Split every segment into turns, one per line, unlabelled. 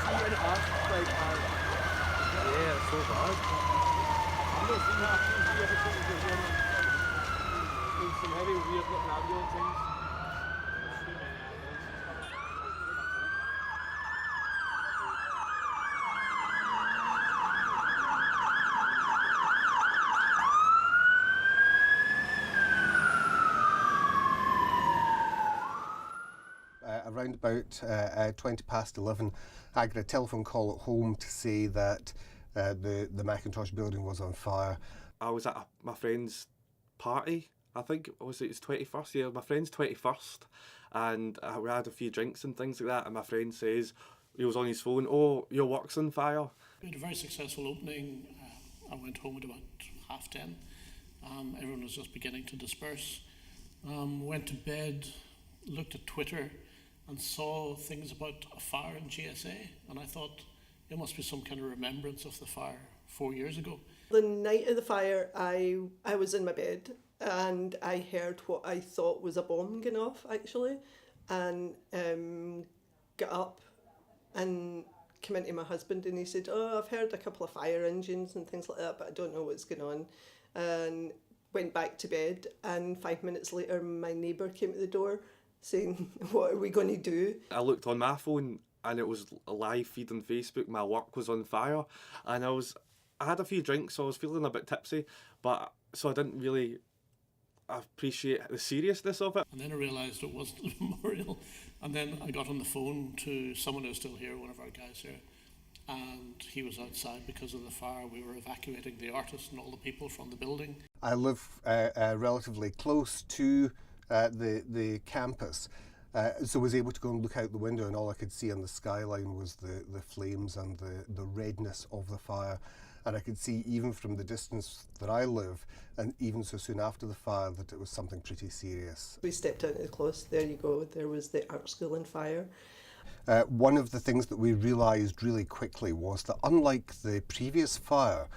eating it up, like,
Yeah, it's so bad.
I've not seen that on TV every time there's some heavy, weird looking ambulance things.
Around about 20 past 11, I got a telephone call at home to say that the Mackintosh building was on fire.
I was at my friend's party, I think, was it his 21st? Yeah, my friend's 21st, and we had a few drinks and things like that, and my friend says, he was on his phone, "Oh, your work's on fire."
We had a very successful opening. I went home at about 10:30. Everyone was just beginning to disperse. Went to bed, looked at Twitter, and saw things about a fire in GSA, and I thought there must be some kind of remembrance of the fire 4 years ago.
The night of the fire, I was in my bed and I heard what I thought was a bomb going off, actually, and got up and came into my husband, and he said, "Oh, I've heard a couple of fire engines and things like that, but I don't know what's going on," and went back to bed. And 5 minutes later, my neighbour came to the door saying, "What are we going to do?"
I looked on my phone and it was a live feed on Facebook. My work was on fire, and I had a few drinks, so I was feeling a bit tipsy, but so I didn't really appreciate the seriousness of it.
And then I realised it wasn't a memorial, and then I got on the phone to someone who's still here, one of our guys here, and he was outside because of the fire. We were evacuating the artist and all the people from the building.
I live relatively close to the campus, so was able to go and look out the window, and all I could see on the skyline was the flames and the redness of the fire. And I could see even from the distance that I live, and even so soon after the fire, that it was something pretty serious.
We stepped out into the close, there you go, there was the art school on fire.
One of the things that we realised really quickly was that unlike the previous fire,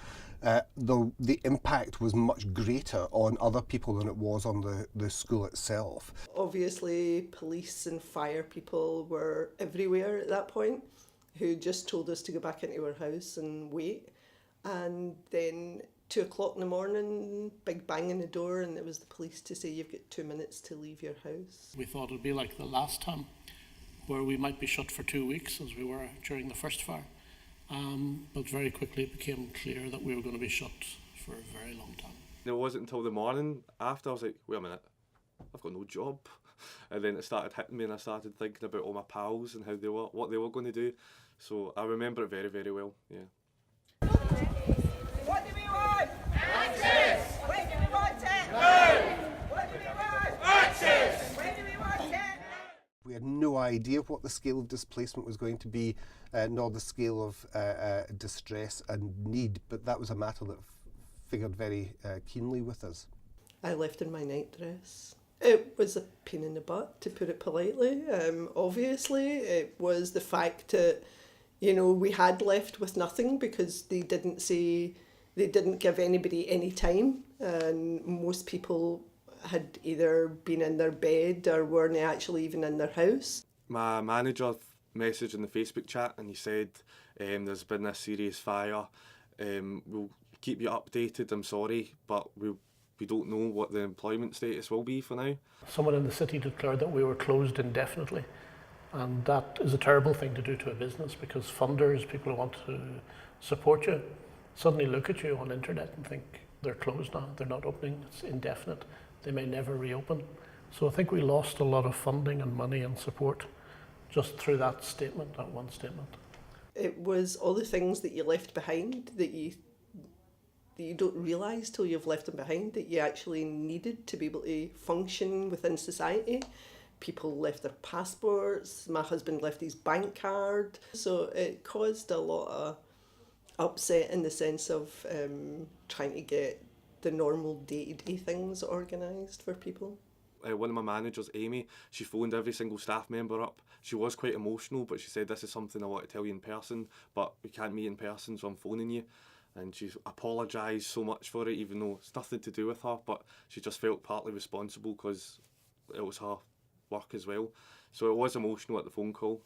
the impact was much greater on other people than it was on the school itself.
Obviously, police and fire people were everywhere at that point, who just told us to go back into our house and wait. And then 2 o'clock in the morning, big bang in the door, and it was the police to say, "You've got 2 minutes to leave your house."
We thought it would be like the last time, where we might be shut for 2 weeks, as we were during the first fire. But very quickly it became clear that we were going to be shut for a very long time.
It wasn't until the morning after I was like, wait a minute, I've got no job. And then it started hitting me, and I started thinking about all my pals and what they were going to do. So I remember it very, very well, yeah.
What do we want? Justice! Where do we want it? No! What do we want? Justice! Where do we want it?
We had no idea what the scale of displacement was going to be, nor the scale of distress and need, but that was a matter that figured very keenly with us.
I left in my nightdress. It was a pain in the butt, to put it politely. Obviously, it was the fact that, you know, we had left with nothing because they didn't give anybody any time, and most people had either been in their bed or weren't actually even in their house.
My manager messaged in the Facebook chat, and he said, there's been a serious fire, we'll keep you updated, I'm sorry, but we don't know what the employment status will be for now.
Someone in the city declared that we were closed indefinitely. And that is a terrible thing to do to a business, because funders, people who want to support you, suddenly look at you on the internet and think they're closed now, they're not opening, it's indefinite, they may never reopen. So I think we lost a lot of funding and money and support just through that statement, that one statement.
It was all the things that you left behind that you don't realise till you've left them behind, that you actually needed to be able to function within society. People left their passports, my husband left his bank card. So it caused a lot of upset in the sense of trying to get the normal day-to-day things organised for people.
One of my managers, Amy, she phoned every single staff member up. She was quite emotional, but she said, "This is something I want to tell you in person, but we can't meet in person, so I'm phoning you." And she apologised so much for it, even though it's nothing to do with her, but she just felt partly responsible because it was her work as well. So it was emotional at the phone call.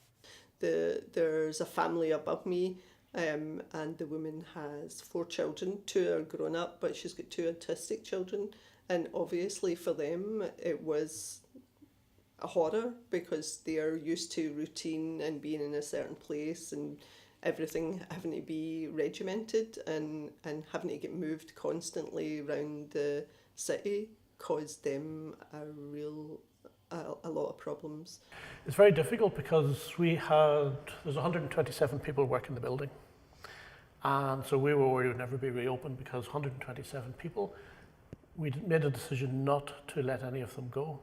There's a family above me, and the woman has 4 children. 2 are grown up, but she's got 2 autistic children. And obviously for them, it was a horror because they are used to routine and being in a certain place and everything having to be regimented, and having to get moved constantly around the city caused them a lot of problems.
It's very difficult because there's 127 people working the building. And so we were worried it would never be reopened because 127 people, we made a decision not to let any of them go.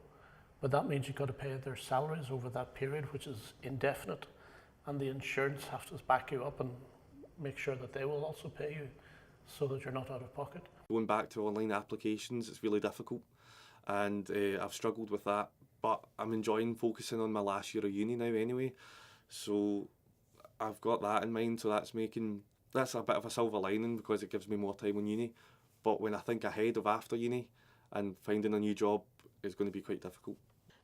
But that means you've got to pay their salaries over that period, which is indefinite. And the insurance has to back you up and make sure that they will also pay you so that you're not out of pocket.
Going back to online applications, it's really difficult, and I've struggled with that, but I'm enjoying focusing on my last year of uni now anyway, so I've got that in mind, so that's a bit of a silver lining because it gives me more time on uni. But when I think ahead of after uni and finding a new job is going to be quite difficult.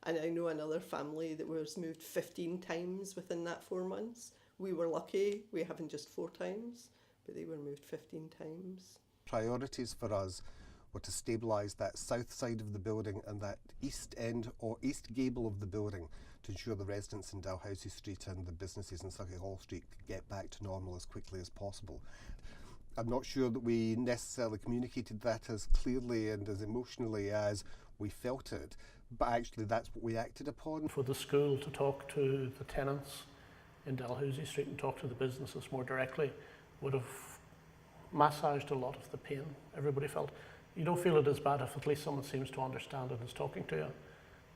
And I know another family that was moved 15 times within that 4 months. We were lucky, we haven't just 4 times, but they were moved 15 times.
Priorities for us were to stabilise that south side of the building and that east end or east gable of the building to ensure the residents in Dalhousie Street and the businesses in Sucky Hall Street could get back to normal as quickly as possible. I'm not sure that we necessarily communicated that as clearly and as emotionally as we felt it, but actually that's what we acted upon.
For the school to talk to the tenants in Dalhousie Street and talk to the businesses more directly would have massaged a lot of the pain everybody felt. You don't feel it as bad if at least someone seems to understand and is talking to you,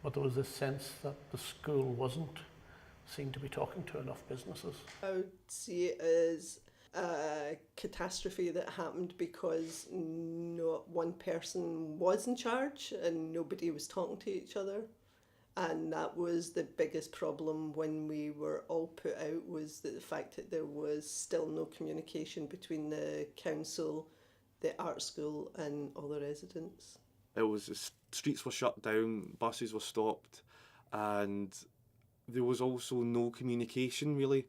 but there was this sense that the school wasn't seen to be talking to enough businesses.
I would see it as a catastrophe that happened because not one person was in charge and nobody was talking to each other. And that was the biggest problem when we were all put out, was the fact that there was still no communication between the council, the art school and all the residents.
It was, the streets were shut down, buses were stopped, and there was also no communication really,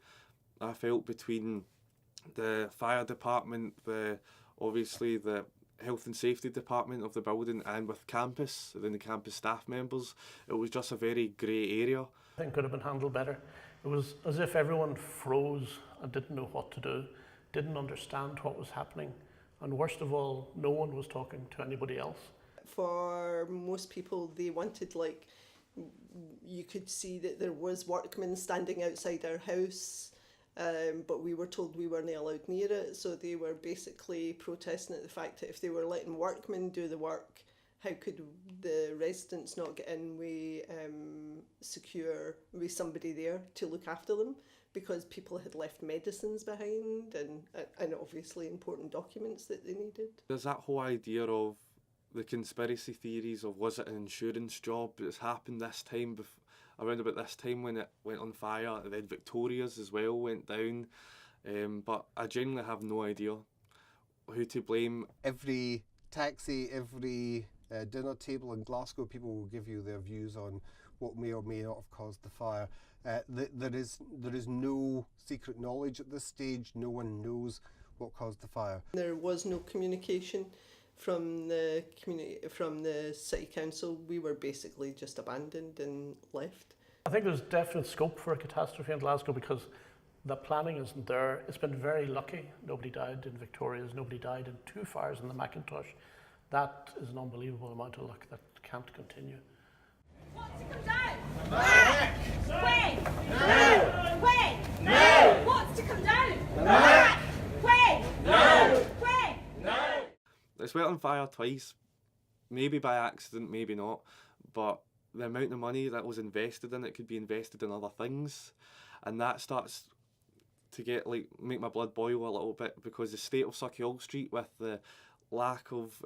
I felt, between the fire department, obviously the health and safety department of the building, and with campus, then the campus staff members. It was just a very grey area.
I think it could have been handled better. It was as if everyone froze and didn't know what to do, didn't understand what was happening, and worst of all, no one was talking to anybody else.
For most people, they wanted, like, you could see that there was workmen standing outside our house, but we were told we weren't allowed near it, so they were basically protesting at the fact that if they were letting workmen do the work, how could the residents not get in with somebody there to look after them, because people had left medicines behind and obviously important documents that they needed.
There's that whole idea of the conspiracy theories of, was it an insurance job that's happened this time, around about this time when it went on fire, and then Victoria's as well went down, but I genuinely have no idea who to blame. Every
Taxi, every dinner table in Glasgow, people will give you their views on what may or may not have caused the fire. There is no secret knowledge at this stage. No one knows what caused the fire.
There was no communication from the community, from the city council. We were basically just abandoned and left.
I think there's definite scope for a catastrophe in Glasgow because the planning isn't there. It's been very lucky. Nobody died in Victoria's, nobody died in 2 fires in the Mackintosh. That is an unbelievable amount of luck that can't continue.
What's to come down? Back! When? No! When? No! What's to come down? Back! When? No! When? No!
It's went on fire twice, maybe by accident, maybe not, but the amount of money that was invested in it could be invested in other things, and that starts to make my blood boil a little bit, because the state of Sucky Hall Street, with the lack of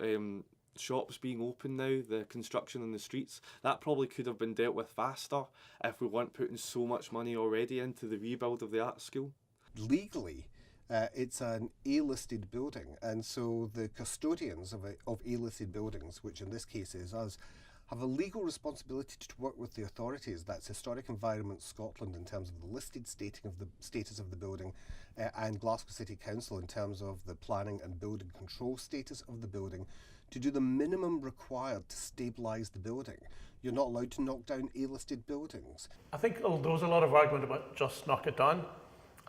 shops being open now, the construction on the streets, that probably could have been dealt with faster if we weren't putting so much money already into the rebuild of the art school.
Legally, it's an A-listed building, and so the custodians of A-listed buildings, which in this case is us, have a legal responsibility to work with the authorities, that's Historic Environment Scotland in terms of the listed status of the building, and Glasgow City Council in terms of the planning and building control status of the building, to do the minimum required to stabilise the building. You're not allowed to knock down A-listed buildings.
I think there was a lot of argument about just knock it down.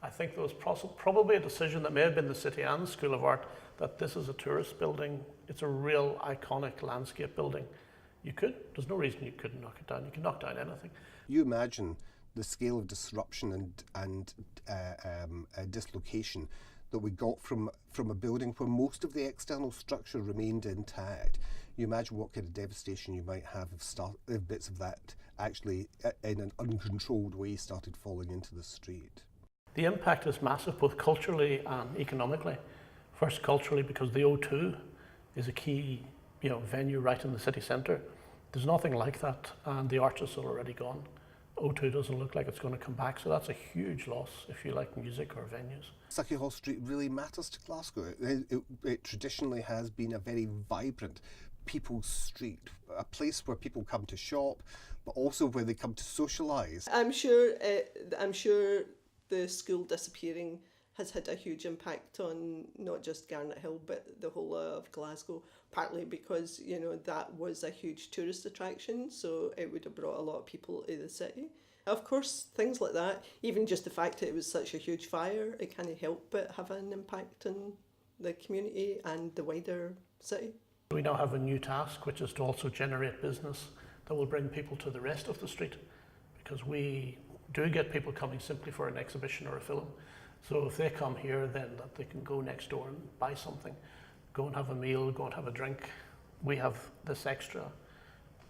I think there was probably a decision that may have been the City and the School of Art that this is a tourist building. It's a real iconic landscape building. There's no reason you couldn't knock it down. You can knock down anything.
You imagine the scale of disruption and dislocation that we got from a building where most of the external structure remained intact. You imagine what kind of devastation you might have if bits of that actually, in an uncontrolled way, started falling into the street.
The impact is massive, both culturally and economically. First, culturally, because the O2 is a key venue right in the city centre. There's nothing like that, and the artists are already gone. O2 doesn't look like it's going to come back, so that's a huge loss if you like music or venues.
Sauchiehall Street really matters to Glasgow. It traditionally has been a very vibrant people's street, a place where people come to shop, but also where they come to socialise.
I'm sure the school disappearing has had a huge impact on not just Garnet Hill but the whole of Glasgow, partly because that was a huge tourist attraction, so it would have brought a lot of people to the city. Of course, things like that, even just the fact that it was such a huge fire, it can't help but have an impact on the community and the wider city.
We now have a new task, which is to also generate business that will bring people to the rest of the street, because we do get people coming simply for an exhibition or a film. So if they come here, then that they can go next door and buy something, go and have a meal, go and have a drink. We have this extra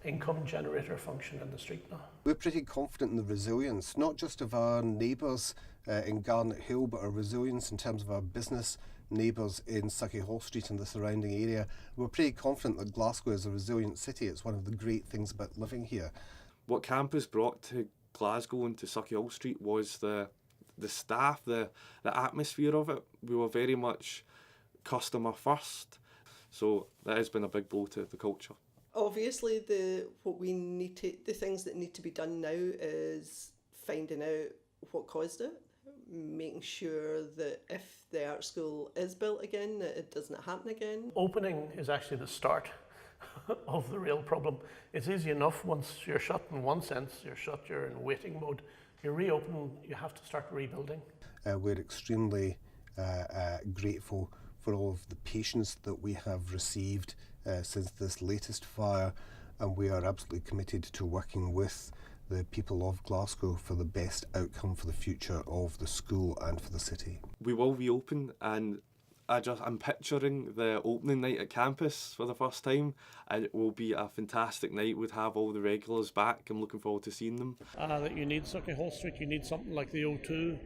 income generator function in the street now.
We're pretty confident in the resilience, not just of our neighbours in Garnet Hill, but our resilience in terms of our business neighbours in Sauchiehall Street and the surrounding area. We're pretty confident that Glasgow is a resilient city. It's one of the great things about living here.
What campus brought to Glasgow and to Sauchiehall Street was the staff, the atmosphere of it. We were very much customer first, so that has been a big blow to the culture.
Obviously, the things that need to be done now is finding out what caused it, making sure that if the art school is built again, that it doesn't happen again.
Opening is actually the start of the real problem. It's easy enough once you're shut in one sense, you're in waiting mode. You reopen, you have to start rebuilding.
We're extremely grateful for all of the patience that we have received since this latest fire, and we are absolutely committed to working with the people of Glasgow for the best outcome for the future of the school and for the city. We
will reopen, and I'm picturing the opening night at campus for the first time, and it will be a fantastic night. We'd have all the regulars back. I'm looking forward to seeing them.
That you need Sauchiehall Street, you need something like the O2.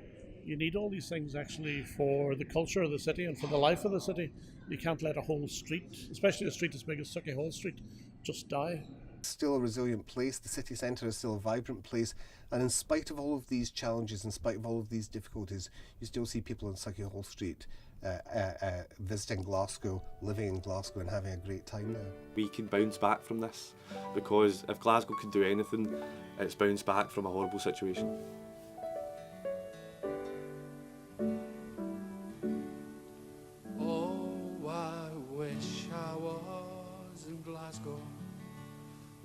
You need all these things actually for the culture of the city and for the life of the city. You can't let a whole street, especially a street as big as Sauchiehall Street, just die.
Still a resilient place. The city centre is still a vibrant place, and in spite of all of these challenges, in spite of all of these difficulties, you still see people in Sauchiehall Street visiting Glasgow, living in Glasgow and having a great time there.
We can bounce back from this, because if Glasgow can do anything, it's bounce back from a horrible situation.
Oh, I wish I was in Glasgow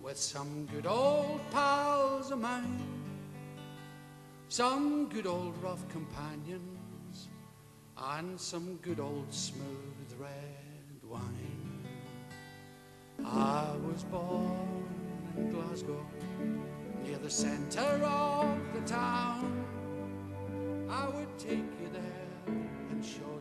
with some good old pals of mine, some good old rough companions, and some good old smooth red wine. I was born in Glasgow, near the centre of the town. I would take you there and show